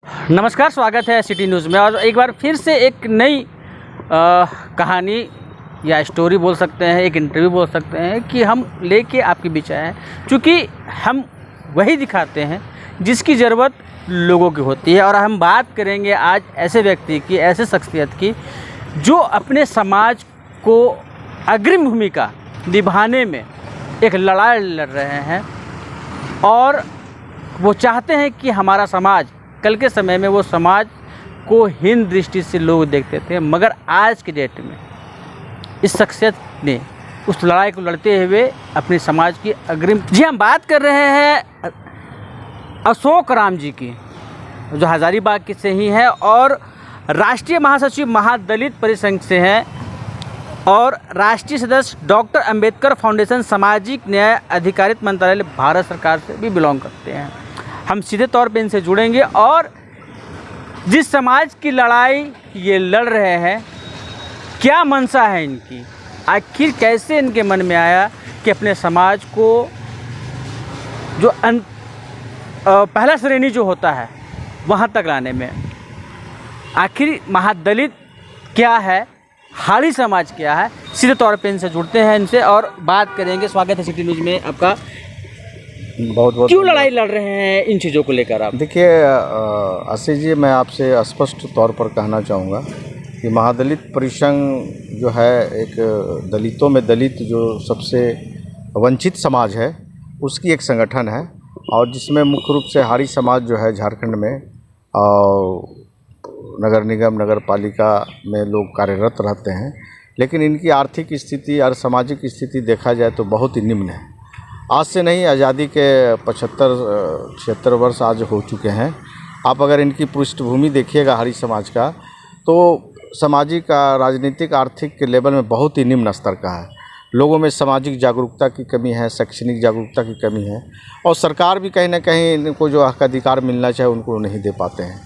नमस्कार, स्वागत है सिटी न्यूज़ में। और एक बार फिर से एक नई कहानी या स्टोरी बोल सकते हैं, एक इंटरव्यू बोल सकते हैं कि हम लेके आपके बीच आए हैं, क्योंकि हम वही दिखाते हैं जिसकी ज़रूरत लोगों की होती है। और हम बात करेंगे आज ऐसे व्यक्ति की, ऐसे शख्सियत की जो अपने समाज को अग्रिम भूमिका निभाने में एक लड़ाई लड़ रहे हैं और वो चाहते हैं कि हमारा समाज, कल के समय में वो समाज को हीन दृष्टि से लोग देखते थे, मगर आज के डेट में इस शख्सियत ने उस लड़ाई को लड़ते हुए अपने समाज की अग्रिम। जी, हम बात कर रहे हैं अशोक राम जी की, जो हज़ारीबाग के से ही हैं और राष्ट्रीय महासचिव महादलित परिसंघ से हैं और राष्ट्रीय सदस्य डॉक्टर अंबेडकर फाउंडेशन सामाजिक न्याय अधिकारिता मंत्रालय भारत सरकार से भी बिलोंग करते हैं। हम सीधे तौर पे इनसे जुड़ेंगे और जिस समाज की लड़ाई ये लड़ रहे हैं, क्या मंशा है इनकी, आखिर कैसे इनके मन में आया कि अपने समाज को जो पहला श्रेणी जो होता है वहाँ तक लाने में, आखिर महादलित क्या है, हाड़ी समाज क्या है, सीधे तौर पे इनसे जुड़ते हैं इनसे और बात करेंगे। स्वागत है सिटी न्यूज़ में आपका। बहुत बहुत क्यों लड़ाई लड़ रहे हैं इन चीज़ों को लेकर आप? देखिए आशीष जी, मैं आपसे स्पष्ट तौर पर कहना चाहूँगा कि महादलित परिसंघ जो है एक दलितों में दलित जो सबसे वंचित समाज है उसकी एक संगठन है और जिसमें मुख्य रूप से हाड़ी समाज जो है झारखंड में नगर निगम नगर पालिका में लोग कार्यरत रहते हैं, लेकिन इनकी आर्थिक स्थिति और सामाजिक स्थिति देखा जाए तो बहुत ही निम्न है। आज से नहीं, आज़ादी के 75-76 वर्ष आज हो चुके हैं। आप अगर इनकी पृष्ठभूमि देखिएगा हाड़ी समाज का, तो सामाजिक राजनीतिक आर्थिक के लेवल में बहुत ही निम्न स्तर का है। लोगों में सामाजिक जागरूकता की कमी है, शैक्षणिक जागरूकता की कमी है और सरकार भी कहीं ना कहीं इनको जो हक अधिकार मिलना चाहिए उनको नहीं दे पाते हैं।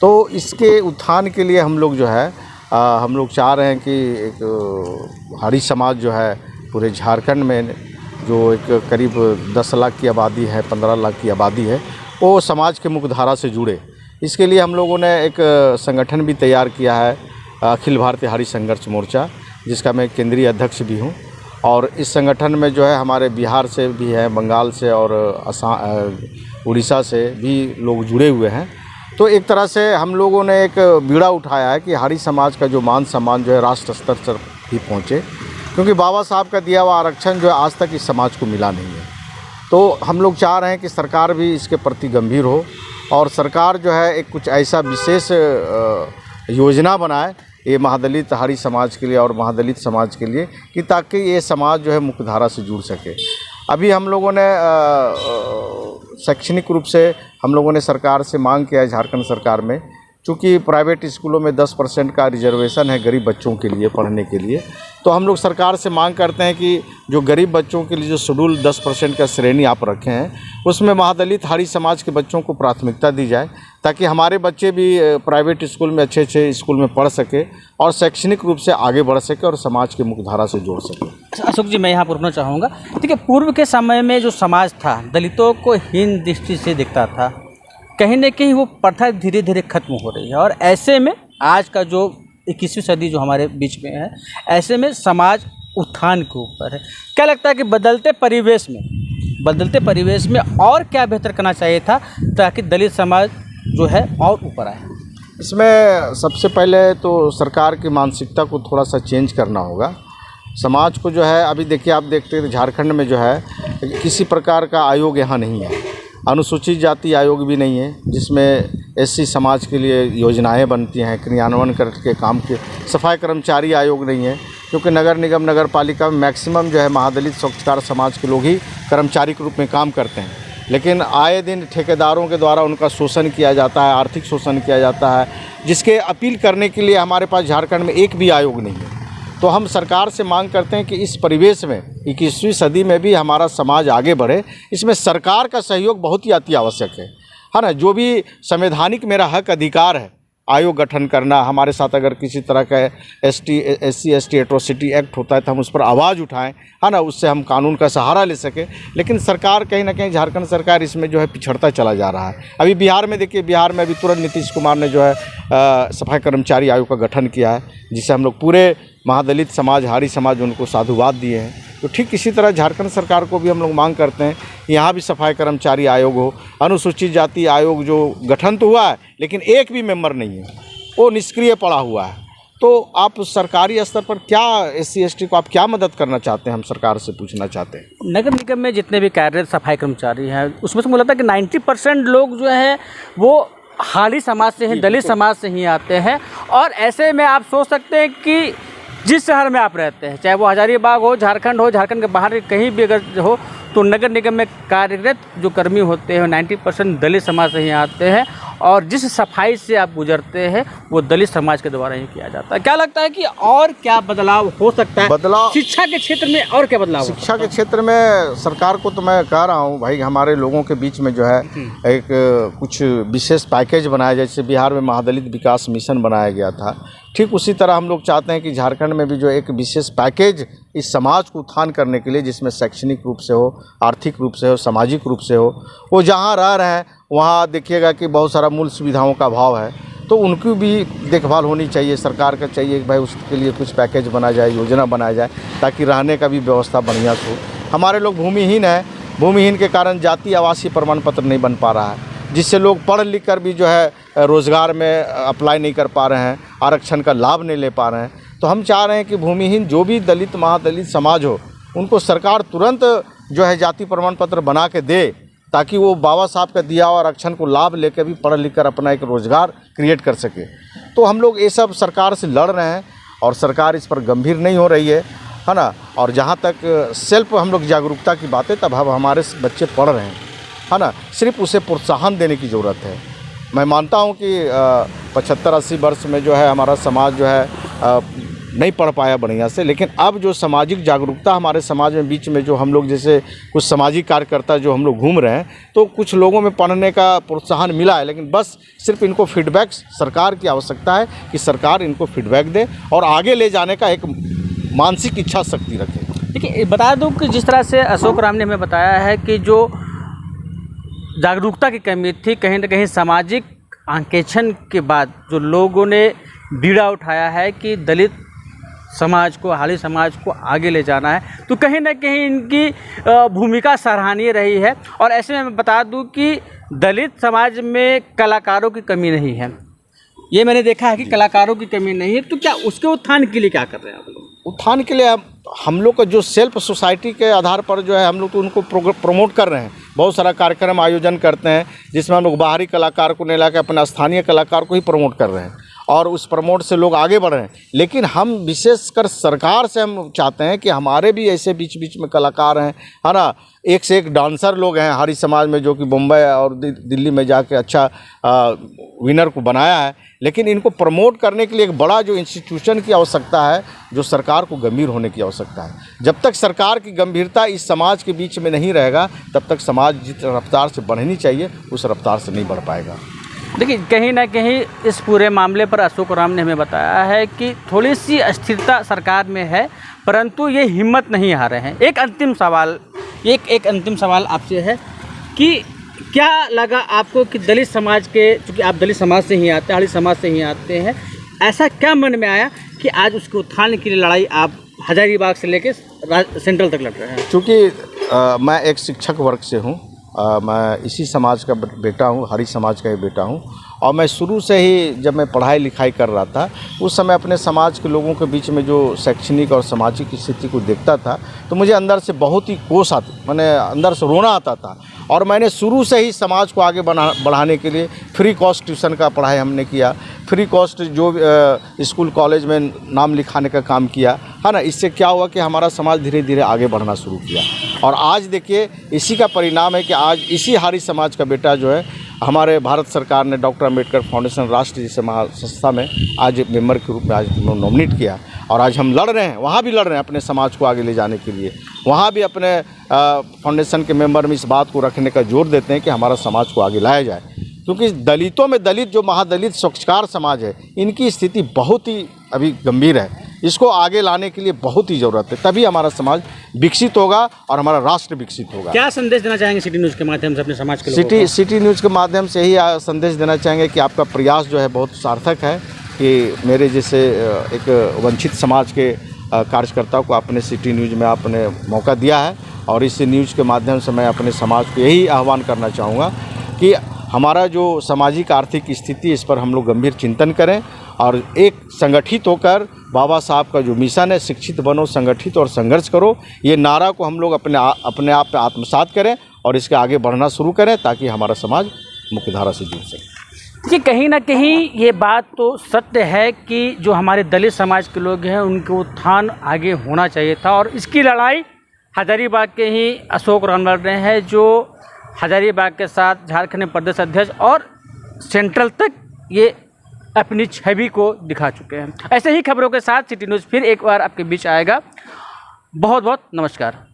तो इसके उत्थान के लिए हम लोग जो है हम लोग चाह रहे हैं कि एक हाड़ी समाज जो है पूरे झारखंड में जो एक करीब 10 लाख की आबादी है, 15 लाख की आबादी है, वो समाज के मुख्यधारा से जुड़े। इसके लिए हम लोगों ने एक संगठन भी तैयार किया है, अखिल भारतीय हाड़ी संघर्ष मोर्चा, जिसका मैं केंद्रीय अध्यक्ष भी हूँ। और इस संगठन में जो है हमारे बिहार से भी है, बंगाल से और उड़ीसा से भी लोग जुड़े हुए हैं। तो एक तरह से हम लोगों ने एक बीड़ा उठाया है कि हाड़ी समाज का जो मान सम्मान जो है राष्ट्र स्तर पर भी पहुँचे, क्योंकि बाबा साहब का दिया हुआ आरक्षण जो है आज तक इस समाज को मिला नहीं है। तो हम लोग चाह रहे हैं कि सरकार भी इसके प्रति गंभीर हो और सरकार जो है एक कुछ ऐसा विशेष योजना बनाए ये महादलित हाड़ी समाज के लिए और महादलित समाज के लिए, कि ताकि ये समाज जो है मुख्यधारा से जुड़ सके। अभी हम लोगों ने शैक्षणिक रूप से हम लोगों ने सरकार से मांग किया है, झारखंड सरकार में, चूँकि प्राइवेट स्कूलों में 10% का रिजर्वेशन है गरीब बच्चों के लिए पढ़ने के लिए, तो हम लोग सरकार से मांग करते हैं कि जो गरीब बच्चों के लिए जो शेड्यूल 10% का श्रेणी आप रखे हैं उसमें महादलित हाड़ी समाज के बच्चों को प्राथमिकता दी जाए, ताकि हमारे बच्चे भी प्राइवेट स्कूल में अच्छे स्कूल में पढ़ सके और शैक्षणिक रूप से आगे बढ़ सके और समाज के मुख्यधारा से जोड़ सके। अशोक जी, मैं यहाँ पर रुकना चाहूँगा। देखिए, पूर्व के समय में जो समाज था दलितों को हीन दृष्टि से देखता था, कहीं न कहीं वो प्रथा धीरे धीरे खत्म हो रही है और ऐसे में आज का जो 21वीं सदी जो हमारे बीच में है, ऐसे में समाज उत्थान के ऊपर है। क्या लगता है कि बदलते परिवेश में और क्या बेहतर करना चाहिए था ताकि दलित समाज जो है और ऊपर आए? इसमें सबसे पहले तो सरकार की मानसिकता को थोड़ा सा चेंज करना होगा। समाज को जो है, अभी देखिए आप देखते हैं झारखंड में जो है किसी प्रकार का आयोग यहाँ नहीं है, अनुसूचित जाति आयोग भी नहीं है जिसमें एससी समाज के लिए योजनाएं बनती हैं, क्रियान्वयन करके काम के, सफाई कर्मचारी आयोग नहीं है, क्योंकि नगर निगम नगर पालिका में मैक्सिमम जो है महादलित स्वच्छकार समाज के लोग ही कर्मचारी के रूप में काम करते हैं, लेकिन आए दिन ठेकेदारों के द्वारा उनका शोषण किया जाता है, आर्थिक शोषण किया जाता है, जिसके अपील करने के लिए हमारे पास झारखंड में एक भी आयोग नहीं है। तो हम सरकार से मांग करते हैं कि इस परिवेश में 21वीं सदी में भी हमारा समाज आगे बढ़े, इसमें सरकार का सहयोग बहुत ही अति आवश्यक है ना। जो भी संवैधानिक मेरा हक अधिकार है आयोग गठन करना, हमारे साथ अगर किसी तरह का SC/ST एट्रोसिटी एक्ट होता है तो हम उस पर आवाज़ उठाएं, है ना, उससे हम कानून का सहारा ले सकें। लेकिन सरकार कहीं ना कहीं, झारखंड सरकार इसमें जो है पिछड़ता चला जा रहा है। अभी बिहार में देखिए, बिहार में अभी तुरंत नीतीश कुमार ने जो है सफाई कर्मचारी आयोग का गठन किया है, जिससे हम लोग पूरे महादलित समाज, हारी समाज, उनको साधुवाद दिए हैं। तो ठीक इसी तरह झारखंड सरकार को भी हम लोग मांग करते हैं, यहाँ भी सफाई कर्मचारी आयोग हो। अनुसूचित जाति आयोग जो गठन तो हुआ है, लेकिन एक भी मेंबर नहीं है, वो निष्क्रिय पड़ा हुआ है। तो आप सरकारी स्तर पर क्या SC/ST को आप क्या मदद करना चाहते हैं, हम सरकार से पूछना चाहते हैं। नगर निगम में जितने भी कार्यरत सफाई कर्मचारी हैं, उसमें से मुझे लगता है कि 90% लोग जो है वो हाली समाज से हैं, दलित समाज से ही आते हैं। और ऐसे में आप सोच सकते हैं कि जिस शहर में आप रहते हैं, चाहे वो हजारीबाग हो, झारखंड हो, झारखंड के बाहर कहीं भी अगर हो, तो नगर निगम में कार्यरत जो कर्मी होते हैं 90% दलित समाज से ही आते हैं। और जिस सफाई से आप गुजरते हैं वो दलित समाज के द्वारा ही किया जाता है। क्या लगता है कि और क्या बदलाव हो सकता है? बदलाव शिक्षा के क्षेत्र में और क्या बदलाव? शिक्षा के क्षेत्र में सरकार को तो मैं कह रहा हूँ भाई, हमारे लोगों के बीच में जो है एक कुछ विशेष पैकेज बनाया, जैसे बिहार में महादलित विकास मिशन बनाया गया था, ठीक उसी तरह हम लोग चाहते हैं कि झारखंड में भी जो एक विशेष पैकेज इस समाज को उत्थान करने के लिए, जिसमें शैक्षणिक रूप से हो, आर्थिक रूप से हो, सामाजिक रूप से हो, वो जहाँ रह रहे हैं वहाँ देखिएगा कि बहुत सारा मूल सुविधाओं का अभाव है, तो उनकी भी देखभाल होनी चाहिए। सरकार का चाहिए कि भाई उसके लिए कुछ पैकेज बनाया जाए, योजना बनाया जाए, ताकि रहने का भी व्यवस्था बढ़िया हो। हमारे लोग भूमिहीन हैं, भूमिहीन के कारण जाति आवासीय प्रमाण पत्र नहीं बन पा रहा है, जिससे लोग पढ़ लिख कर भी जो है रोज़गार में अप्लाई नहीं कर पा रहे हैं, आरक्षण का लाभ नहीं ले पा रहे हैं। तो हम चाह रहे हैं कि भूमिहीन जो भी दलित महादलित समाज हो, उनको सरकार तुरंत जो है जाति प्रमाण पत्र बना के दे, ताकि वो बाबा साहब का दिया हुआ आरक्षण को लाभ लेकर भी पढ़ लिख कर अपना एक रोज़गार क्रिएट कर सके। तो हम लोग ये सब सरकार से लड़ रहे हैं और सरकार इस पर गंभीर नहीं हो रही है ना। और जहाँ तक सेल्फ हम लोग जागरूकता की बात है, तब हमारे बच्चे पढ़ रहे हैं, है ना, सिर्फ उसे प्रोत्साहन देने की ज़रूरत है। मैं मानता हूँ कि 75-80 वर्ष में जो है हमारा समाज जो है नहीं पढ़ पाया बढ़िया से, लेकिन अब जो सामाजिक जागरूकता हमारे समाज में बीच में जो हम लोग जैसे कुछ सामाजिक कार्यकर्ता जो हम लोग घूम रहे हैं, तो कुछ लोगों में पढ़ने का प्रोत्साहन मिला है। लेकिन बस सिर्फ इनको फीडबैक सरकार की आवश्यकता है कि सरकार इनको फीडबैक दे और आगे ले जाने का एक मानसिक इच्छा शक्ति रखे। देखिए, बता दूं कि जिस तरह से अशोक राम ने हमें बताया है कि जो जागरूकता की कमी थी, कहीं ना कहीं सामाजिक आंकेक्षण के बाद जो लोगों ने बीड़ा उठाया है कि दलित समाज को, हाली समाज को आगे ले जाना है, तो कहीं ना कहीं इनकी भूमिका सराहनीय रही है। और ऐसे में मैं बता दूं कि दलित समाज में कलाकारों की कमी नहीं है, ये मैंने देखा है कि कलाकारों की कमी नहीं है। तो क्या उसके उत्थान के लिए क्या कर रहे हैं आप लोग? उत्थान के लिए हम लोग का जो सेल्फ सोसाइटी के आधार पर जो है हम लोग तो उनको प्रमोट कर रहे हैं। बहुत सारा कार्यक्रम आयोजन करते हैं, जिसमें हम लोग बाहरी कलाकार को नहीं लाकर अपना स्थानीय कलाकार को ही प्रमोट कर रहे हैं, और उस प्रमोट से लोग आगे बढ़ रहे हैं। लेकिन हम विशेषकर सरकार से हम चाहते हैं कि हमारे भी ऐसे बीच बीच में कलाकार हैं, है ना, एक से एक डांसर लोग हैं हारी समाज में, जो कि मुंबई और दिल्ली में जाके अच्छा विनर को बनाया है। लेकिन इनको प्रमोट करने के लिए एक बड़ा जो इंस्टीट्यूशन की आवश्यकता है, जो सरकार को गंभीर होने की आवश्यकता है। जब तक सरकार की गंभीरता इस समाज के बीच में नहीं रहेगा, तब तक समाज जिस रफ्तार से बढ़नी चाहिए उस रफ्तार से नहीं बढ़ पाएगा। देखिए, कहीं ना कहीं इस पूरे मामले पर अशोक राम ने हमें बताया है कि थोड़ी सी अस्थिरता सरकार में है, परंतु ये हिम्मत नहीं हारे हैं। एक अंतिम सवाल आपसे है कि क्या लगा आपको कि दलित समाज के, चूँकि आप दलित समाज से ही आते हैं, हाली समाज से ही आते हैं, ऐसा क्या मन में आया कि आज उसके उत्थान के लिए लड़ाई आप हजारीबाग से लेकर सेंट्रल तक लड़ रहे हैं? चूँकि मैं एक शिक्षक वर्ग से हूँ, मैं इसी समाज का बेटा हूँ, हरी समाज का ही बेटा हूँ, और मैं शुरू से ही जब मैं पढ़ाई लिखाई कर रहा था, उस समय अपने समाज के लोगों के बीच में जो शैक्षणिक और सामाजिक स्थिति को देखता था, तो मुझे अंदर से बहुत ही कोस आती, मैंने अंदर से रोना आता था। और मैंने शुरू से ही समाज को आगे बढ़ाने के लिए फ्री कॉस्ट ट्यूशन का पढ़ाई हमने किया, फ्री कॉस्ट जो स्कूल कॉलेज में नाम लिखाने का काम किया, है ना। इससे क्या हुआ कि हमारा समाज धीरे धीरे आगे बढ़ना शुरू किया, और आज देखिए इसी का परिणाम है कि आज इसी हारी समाज का बेटा जो है हमारे भारत सरकार ने डॉक्टर अम्बेडकर फाउंडेशन राष्ट्र जैसे महासंस्था में आज मेंबर के रूप में आज नॉमिनेट किया, और आज हम लड़ रहे हैं, वहाँ भी लड़ रहे हैं अपने समाज को आगे ले जाने के लिए। वहाँ भी अपने फाउंडेशन के मेंबर में इस बात को रखने का जोर देते हैं कि हमारा समाज को आगे लाया जाए, क्योंकि दलितों में दलित जो महादलित स्वच्छकार समाज है, इनकी स्थिति बहुत ही अभी गंभीर है। इसको आगे लाने के लिए बहुत ही ज़रूरत है, तभी हमारा समाज विकसित होगा और हमारा राष्ट्र विकसित होगा। क्या संदेश देना चाहेंगे सिटी न्यूज़ के माध्यम से अपने समाज के लोगों को? सिटी न्यूज़ के माध्यम से ही संदेश देना चाहेंगे कि आपका प्रयास जो है बहुत सार्थक है, कि मेरे जैसे एक वंचित समाज के कार्यकर्ताओं को आपने सिटी न्यूज़ में आपने मौका दिया है। और इस न्यूज़ के माध्यम से मैं अपने समाज को यही आह्वान करना चाहूँगा कि हमारा जो सामाजिक आर्थिक स्थिति, इस पर हम लोग गंभीर चिंतन करें और एक संगठित होकर बाबा साहब का जो मिशन है, शिक्षित बनो, संगठित और संघर्ष करो, ये नारा को हम लोग अपने आप पे आत्मसात करें और इसके आगे बढ़ना शुरू करें, ताकि हमारा समाज मुख्यधारा से जुड़ सके। कि कहीं ना कहीं ये बात तो सत्य है कि जो हमारे दलित समाज के लोग हैं, उनको उत्थान आगे होना चाहिए था, और इसकी लड़ाई हजारीबाग के ही अशोक राम लड़ रहे हैं, जो हजारीबाग के साथ झारखंड प्रदेश अध्यक्ष और सेंट्रल तक ये अपनी छवि को दिखा चुके हैं। ऐसे ही खबरों के साथ सिटी न्यूज़ फिर एक बार आपके बीच आएगा। बहुत बहुत नमस्कार।